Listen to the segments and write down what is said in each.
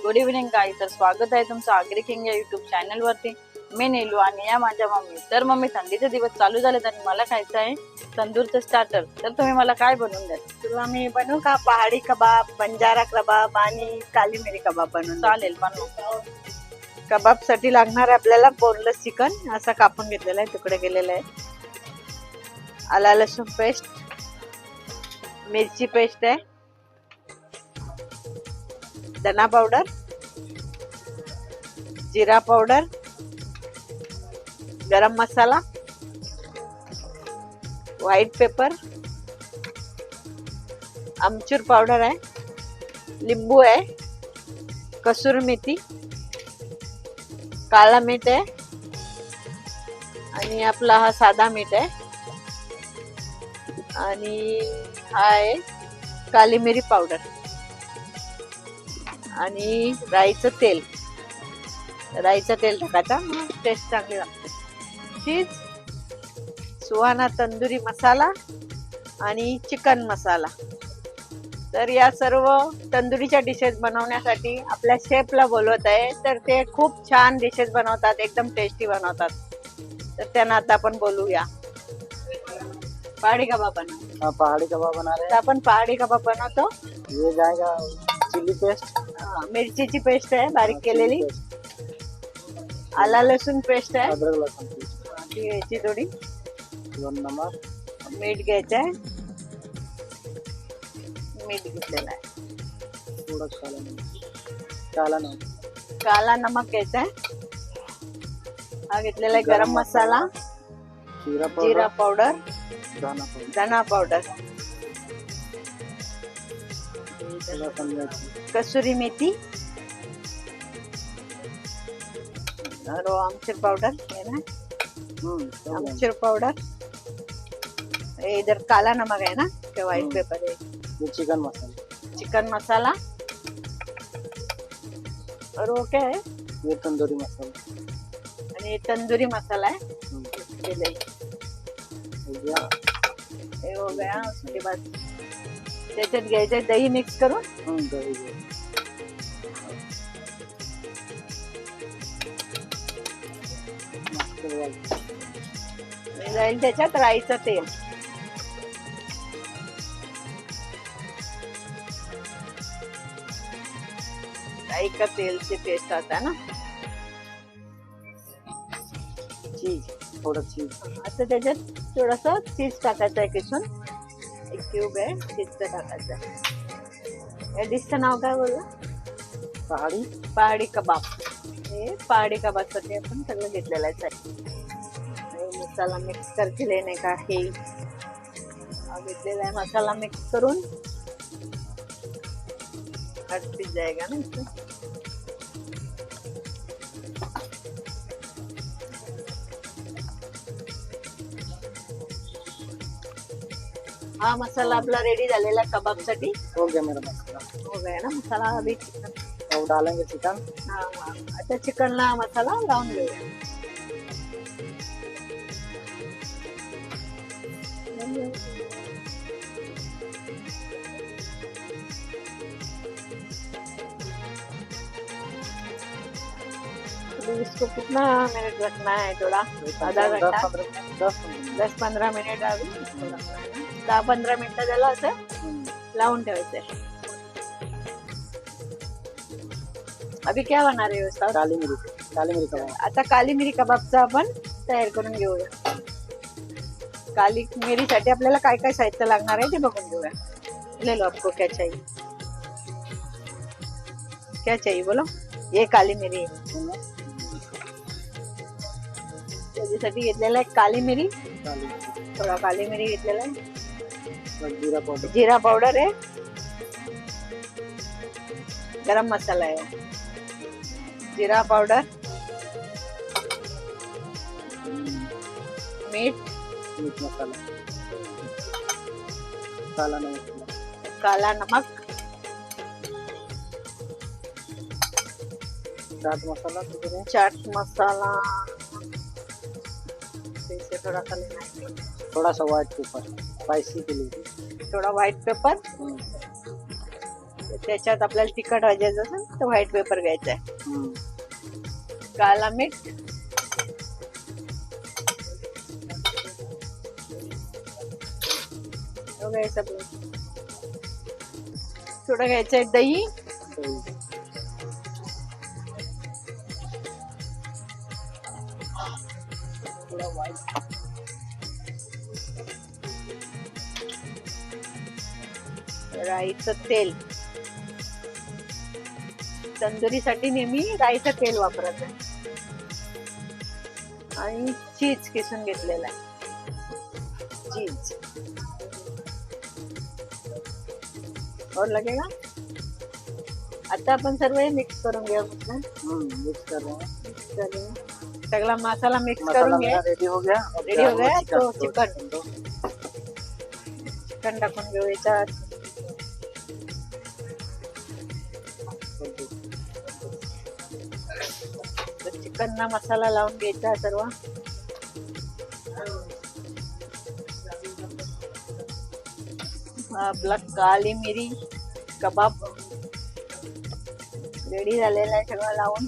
Good evening guys, तर स्वागत आहे तुमचं आगरी किंग या युट्यूब चॅनल वरती. मी नीलू आणि या माझ्या मम्मी. तर मम्मी, थंडीचे दिवस चालू झाले आणि मला खायचं आहे तंदूरचं स्टार्टर. तर तुम्ही मला काय बनवून द्याल? तुला मी बनवू का पहाडी कबाब, बंजारा कबाब आणि काली मिरी कबाब बनवून? चालेल, बनवू. कबाब साठी लागणार आहे आपल्याला बोनलेस चिकन असं कापून घेतलेलं आहे, तुकडे केलेले आहे. आला लसूण पेस्ट, मिरची पेस्ट आहे, धना पावडर, जिरा पावडर, गरम मसाला, व्हाईट पेपर, आमचूर पावडर आहे, लिंबू आहे, कसुरी मेथी, काळा मीठ आहे आणि आपला हा साधा मीठ आहे आणि हा आहे काली मिरी पावडर आणि राईचं तेल टाकायचा, मग टेस्ट चांगली लागते. चीज, सुहाना तंदुरी मसाला आणि चिकन मसाला. तर या सर्व तंदुरीच्या डिशेस बनवण्यासाठी आपल्या शेफला बोलवत आहे. तर ते खूप छान डिशेस बनवतात, एकदम टेस्टी बनवतात. तर त्यांना आता आपण बोलूया. पहाड़ी कबाब बना. हाँ, पहाड़ी कबाब बना रहे तर आपण पहाड़ी कबाब बनवतो. हैं। ये जाएगा चिली पेस्ट, मिरचीची पेस्ट आहे बारीक केलेली, आला लसूण पेस्ट आहे, अदरक लहसुन पेस्ट, ती घ्यायची थोडी, नमक, मीठ घ्यायचं आहे, मीठ घेतलेलं आहे, थोड़ा काला नमक, काला नमक घ्यायचा आहे, हा घेतलेला आहे गरम मसाला, जिरा पावडर, धना पावडर, कसुरी मेथी और आमचूर पाउडर है ना, आमचूर पाउडर. इधर काला नमक है ना, क्या व्हाइट पेपर है, ये चिकन मसाला और वो क्या है, ये तंदूरी मसाला, आणि ये तंदूरी मसाला है. ये हो गया. उसके बाद त्याच्यात घ्यायचं दही मिक्स करून, जाईल त्याच्यात राईचं तेल, राई का तेल से टेस्ट आता है ना. चीज, थोड़ा चीज, आता त्याच्यात थोडस चीज टाकायचं आहे, किसून एक क्यूब आहे चीजचं टाकायचं आहे. या डिशचं नाव काय बोलला? पहाडी कबाब. हे पहाडी कबाब साठी आपण सगळं घेतलेलं आहे. मसाला मिक्स करके लेने का हे घेतलेला आहे. मसाला मिक्स करून पिस जाएगा ना इसमें. हा मसाला आपला रेडी झालेला कबाब साठी. हो गया मेरा मसाला, हो गया ना मसाला. अभी अब डालेंगे चिकन. हाँ, आता चिकनला मसाला लावून घेऊया. इसको कितना मिनट रखना है? थोड़ा आधा घंटा, 10-15 मिनिट. अभी 10-15 मिनिटं त्याला असं लावून ठेवायचंय. अभी क्या बना रहे हो साहब? काली मिरी कबाब. आता काली मिरी कबाबचा आपण तयार करून घेऊया. काली मिरीसाठी आपल्याला काय काय साहित्य लागणार आहे ते बघून घेऊया. ले लो, आपको क्या चाहिए, क्या चाहिए बोलो. ये काली मिरी आहे. त्याच्यासाठी घेतलेला आहे काली मिरी, थोडा काली मिरी घेतलेला आहे, जिरा पावडर आहे, गरम मसाला आहे, जिरा पावडर, मीठ, मसाला, काला नमक, चाट मसाला, थोड़ा सा लेना है, थोड़ा सा व्हाइट पेपर स्पाइसी के लिए, थोडा व्हाईट पेपर. त्याच्यात आपल्याला तिखट भाजायचं असेल तर व्हाईट पेपर घ्यायचा आहे. काला मीठ, थोडं घ्यायचं आहे दही, राईचं तेल. तंदुरीसाठी नेहमी राईचं तेल वापरायचं. आणि चीज किसून घेतलेला आहे. चीज और लगेगा. आता आपण सर्व हे मिक्स करून घेऊ. मिक्स कर रहे हैं. सगळा मसाला मिक्स करून घ्या. रेडी हो गया. रेडी हो गया तो चिकन टाकून घेऊ याच्यात. चिकनना मसाला लावून घ्यायचा सर्व. आपला काली मिरी कबाब रेडी झालेला आहे सगळं लावून.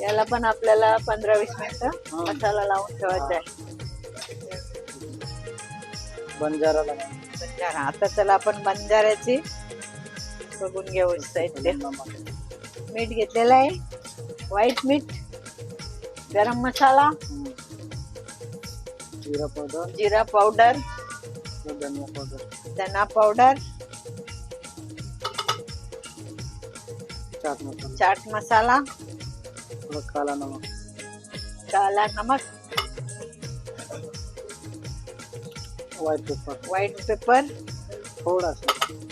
याला पण आपल्याला 15-20 मिनिटं मसाला लावून ठेवायचा आहे. बंजारा बंजारा. आता चला आपण बंजाऱ्याची बघून घेऊ. साहित्य मीठ घेतलेलं आहे, व्हाईट मीठ, गरम मसाला, जीरा पाउडर, धना पाउडर, चाट मसाला, काला नमक, व्हाईट पेपर,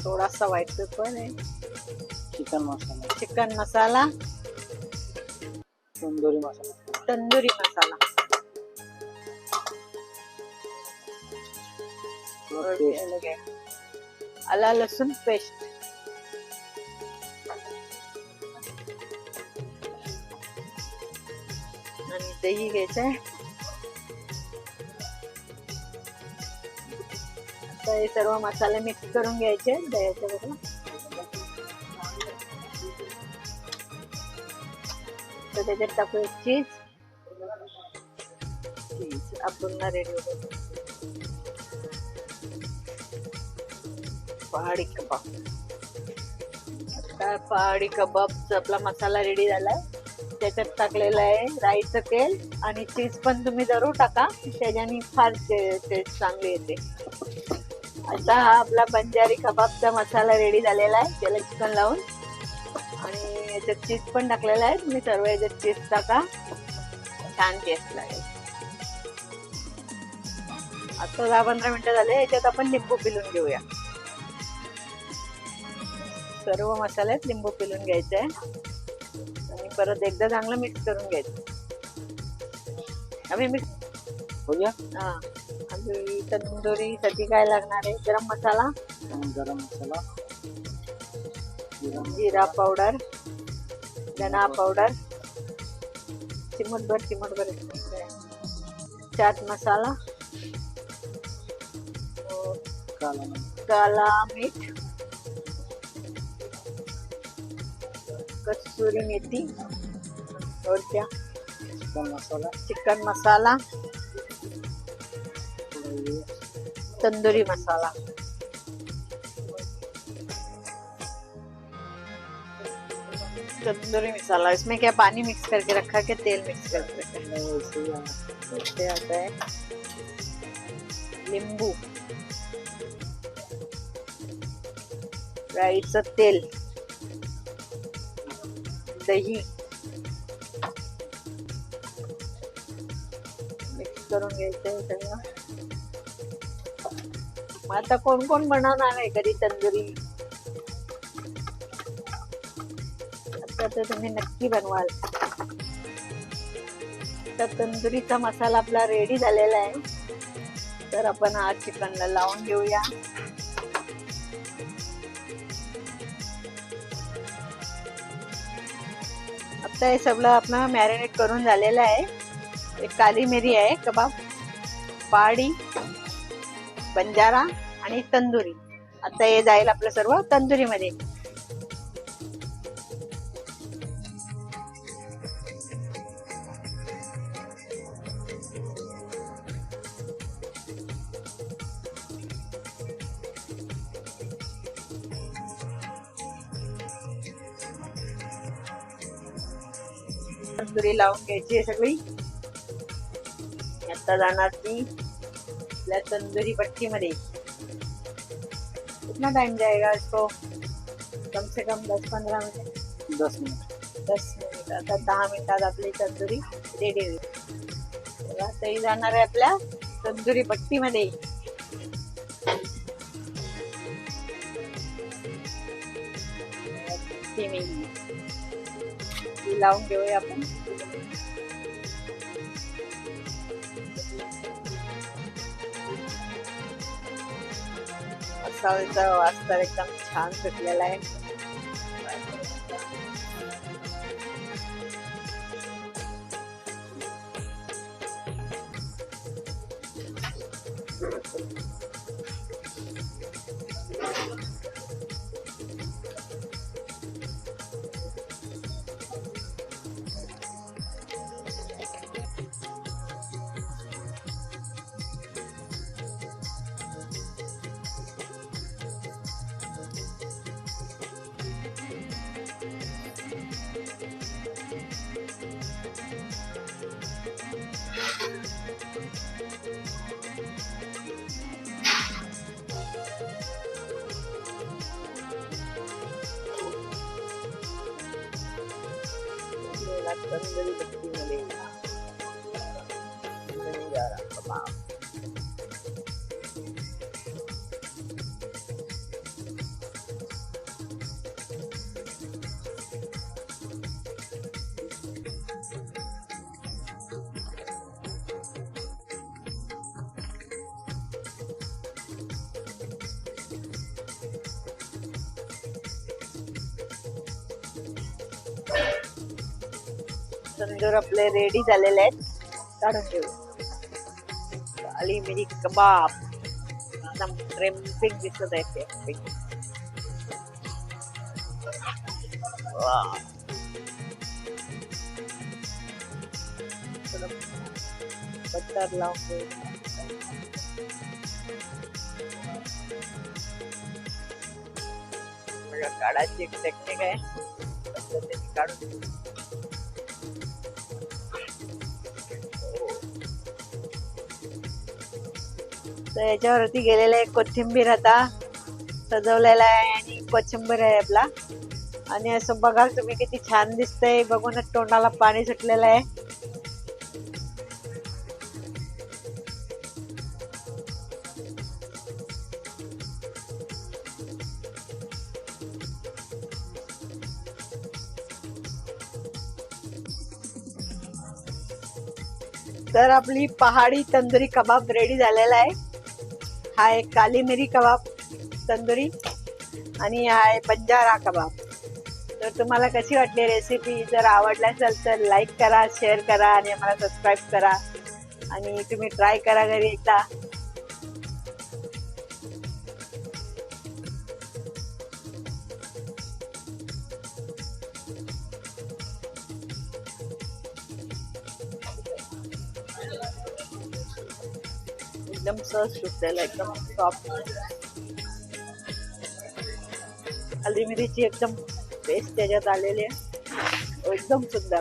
थोडासा व्हाईट पेपर है, चिकन मसाला, तंदूरी मसाला, आला लसूण पेस्ट, आणि दही घ्यायचं आहे. आता हे सर्व मसाले मिक्स करून घ्यायचे दह्याच्या बरोबर. तर त्याच्यात टाकूया चीज. आपण रेडी होतो. पहाडी कबाब. आता पहाडी कबाबचा आपला मसाला रेडी झालाय. त्याच्यात टाकलेलं आहे राईचं तेल आणि चीज पण तुम्ही जरूर टाका, त्याच्याने फार टेस्ट चांगली येते. आता हा आपला बंजारी कबाबचा मसाला रेडी झालेला आहे. त्याला चिकन लावून आणि याच्यात चीज पण टाकलेला आहे. तुम्ही सर्व याच्यात चीज टाका, छान टेस्ट लागेल. आता 10-15 मिनिटं झाले. याच्यात आपण लिंबू पिळून घेऊया. सर्व मसाल्यात लिंबू पिळून घ्यायचं आहे आणि परत एकदा चांगलं मिक्स करून घ्यायचं. आम्ही मिक्स हो गया. हा. अभी तंदुरी साठी काय लागणार आहे? गरम मसाला, जीरा पावडर, धना पावडर, चिमटभर चाट मसाला, काला मीठ, कसूरी मेथी और क्या चिकन मसाला, तंदूरी मसाला. तंदूरी मसाला इसमें क्या पानी मिक्स करके रखा के तेल मिक्स करके रखा है? इससे आता है नींबू, राईचं तेल, दही मिक्स करून घ्यायचं सगळं. मग आता कोण कोण बनवणार आहे कधी तंदुरी? आता तर तुम्ही नक्की बनवाल. तर तंदुरीचा मसाला आपला रेडी झालेला आहे. तर आपण हा चिकनला लावून घेऊया. आता हे सगळं आपण मॅरिनेट करून झालेलं आहे. एक काली मिरी आहे कबाब, पहाड़ी, बंजारा आणि तंदुरी. आता हे जाईल आपलं सर्व तंदुरी मध्ये. तंदुरी लावून घ्यायची आहे सगळी. आता जाणार ती आपल्या तंदुरी भट्टी मध्ये. कितना टाइम जाएगा इसको? कम से कम 10-15 मिनिट. 10 मिनिट. 10 मिनिट. आता 10 मिनिटात आपली तंदुरी रेडी होईल. तेव्हा तरी जाणार आहे आपल्या तंदुरी भट्टी मध्ये. ती लावून घेऊया आपण. मसाल्याचा वास तर एकदम छान सुटलेला आहे. तंदुरी भट्टी मध्ये बंजारा कबाब. तंदूर आपले रेडी झालेले आहेत. काढून ठेवू. काली मिरी कबाब एकदम ट्रेम्पिंग दिसत आहे ते. वाह. बटर लावून ठेवू. काढायची एक टेक्निक आहे. काढून ठेवू. तर याच्यावरती गेलेला आहे कोथिंबीर. आता सजवलेला आहे आणि कोथिंबीर आहे आपला. आणि असं बघाल तुम्ही किती छान दिसतंय. बघूनच तोंडाला पाणी सुटलेलं आहे. तर आपली पहाडी तंदुरी कबाब रेडी झालेला आहे. हा एक काली मिरी कबाब तंदुरी आणि हा आहे बंजारा कबाब. तर तुम्हाला कशी वाटली रेसिपी? जर आवडली असेल तर लाईक करा, शेअर करा आणि आम्हाला सबस्क्राईब करा. आणि तुम्ही ट्राय करा घरी एकदा. एकदम सहज सुटलेला, एकदम सॉफ्ट. हळदी मिरीची एकदम पेस्ट त्याच्यात आलेली आहे. एकदम सुंदर.